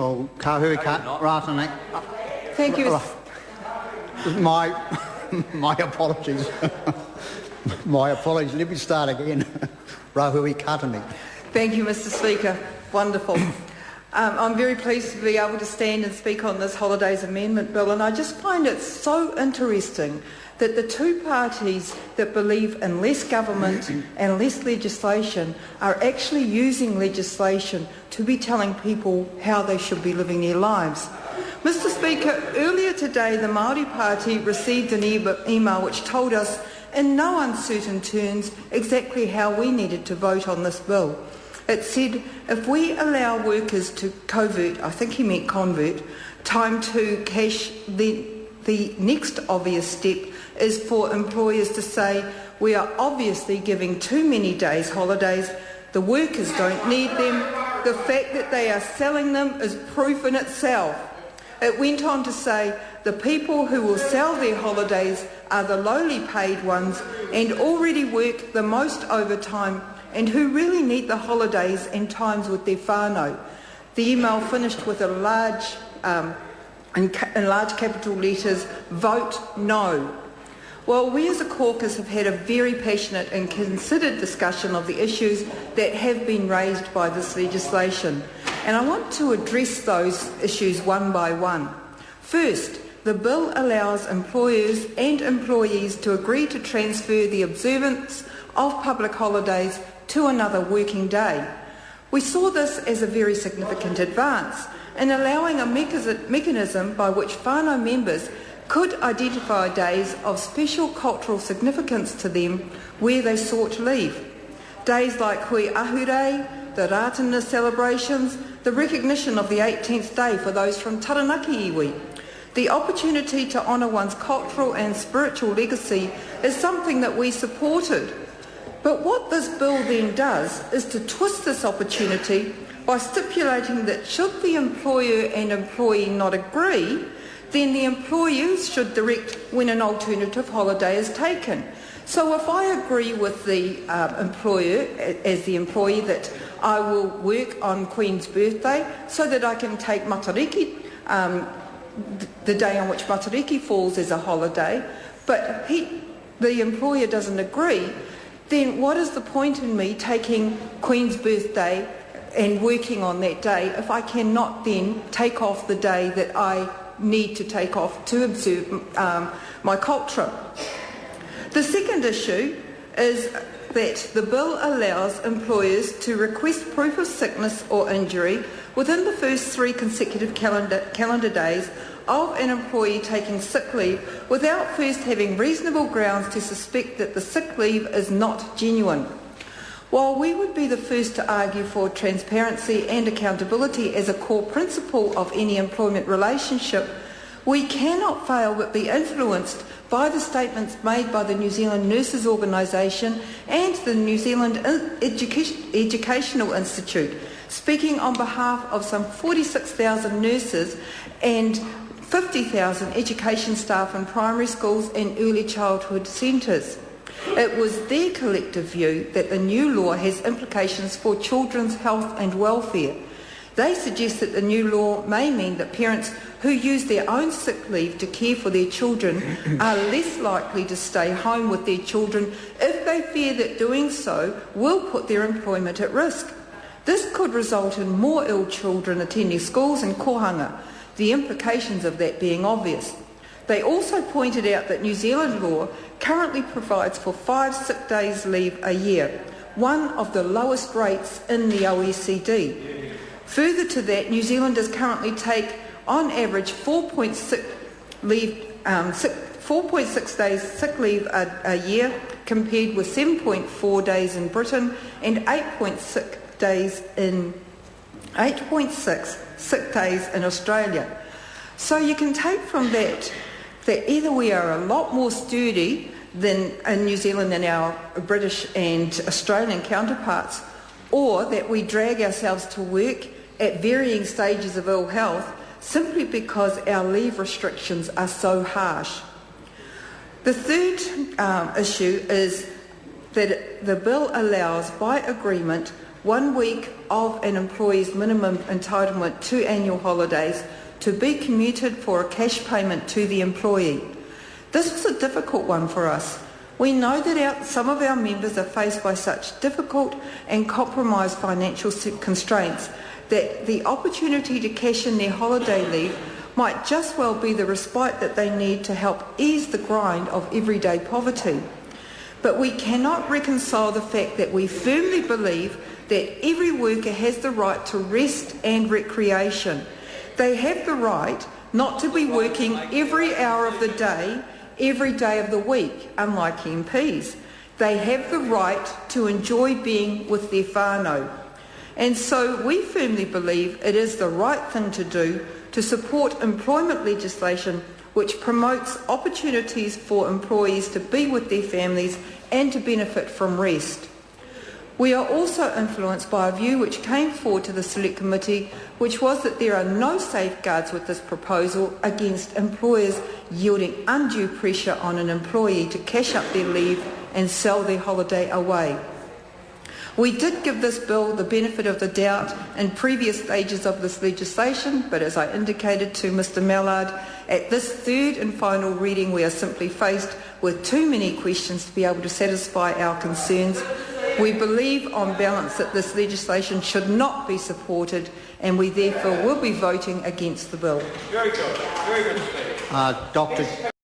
called Kahui Ratana. Thank you. My apologies. My apologies. Let me start again. Rahui Katami. Thank you, Mr. Speaker. Wonderful. I'm very pleased to be able to stand and speak on this Holidays Amendment Bill, and I just find it so interesting that the two parties that believe in less government and less legislation are actually using legislation to be telling people how they should be living their lives. Mr. Speaker, earlier today the Māori Party received an email which told us in no uncertain terms exactly how we needed to vote on this bill. It said if we allow workers to convert time to cash, the next obvious step is for employers to say we are obviously giving too many days holidays, the workers don't need them, the fact that they are selling them is proof in itself. It went on to say the people who will sell their holidays are the lowly paid ones and already work the most overtime and who really need the holidays and times with their whānau. The email finished with a in large capital letters, vote no. Well, we as a caucus have had a very passionate and considered discussion of the issues that have been raised by this legislation, and I want to address those issues one by one. First, the bill allows employers and employees to agree to transfer the observance of public holidays to another working day. We saw this as a very significant advance in allowing a mechanism by which whānau members could identify days of special cultural significance to them where they sought leave. Days like Hui Ahure, the Ratana celebrations, the recognition of the 18th day for those from Taranaki iwi. The opportunity to honour one's cultural and spiritual legacy is something that we supported. But what this bill then does is to twist this opportunity by stipulating that should the employer and employee not agree, then the employers should direct when an alternative holiday is taken. So if I agree with the employer, as the employee, that I will work on Queen's birthday so that I can take Matariki, the day on which Matariki falls as a holiday, but the employer doesn't agree, then what is the point in me taking Queen's birthday and working on that day if I cannot then take off the day that I need to take off to observe my culture? The second issue is that the bill allows employers to request proof of sickness or injury within the first 3 consecutive calendar days of an employee taking sick leave without first having reasonable grounds to suspect that the sick leave is not genuine. While we would be the first to argue for transparency and accountability as a core principle of any employment relationship, we cannot fail but be influenced by the statements made by the New Zealand Nurses Organisation and the New Zealand Educational Institute, speaking on behalf of some 46,000 nurses and 50,000 education staff in primary schools and early childhood centres. It was their collective view that the new law has implications for children's health and welfare. They suggest that the new law may mean that parents who use their own sick leave to care for their children are less likely to stay home with their children if they fear that doing so will put their employment at risk. This could result in more ill children attending schools and kohanga, the implications of that being obvious. They also pointed out that New Zealand law currently provides for 5 sick days leave a year, one of the lowest rates in the OECD. Further to that, New Zealanders currently take on average 4.6 days sick leave a year, compared with 7.4 days in Britain and 8.6 sick days in Australia. So you can take from that either we are a lot more sturdy than in New Zealand than our British and Australian counterparts, or that we drag ourselves to work at varying stages of ill health simply because our leave restrictions are so harsh. The third issue is that the bill allows, by agreement, 1 week of an employee's minimum entitlement to annual holidays to be commuted for a cash payment to the employee. This was a difficult one for us. We know that some of our members are faced by such difficult and compromised financial constraints that the opportunity to cash in their holiday leave might just well be the respite that they need to help ease the grind of everyday poverty. But we cannot reconcile the fact that we firmly believe that every worker has the right to rest and recreation. They have the right not to be working every hour of the day, every day of the week, unlike MPs. They have the right to enjoy being with their whānau. And so we firmly believe it is the right thing to do to support employment legislation which promotes opportunities for employees to be with their families and to benefit from rest. We are also influenced by a view which came forward to the Select Committee, which was that there are no safeguards with this proposal against employers yielding undue pressure on an employee to cash up their leave and sell their holiday away. We did give this bill the benefit of the doubt in previous stages of this legislation, but as I indicated to Mr Mallard, at this third and final reading we are simply faced with too many questions to be able to satisfy our concerns. We believe on balance that this legislation should not be supported, and we therefore will be voting against the bill. Dr.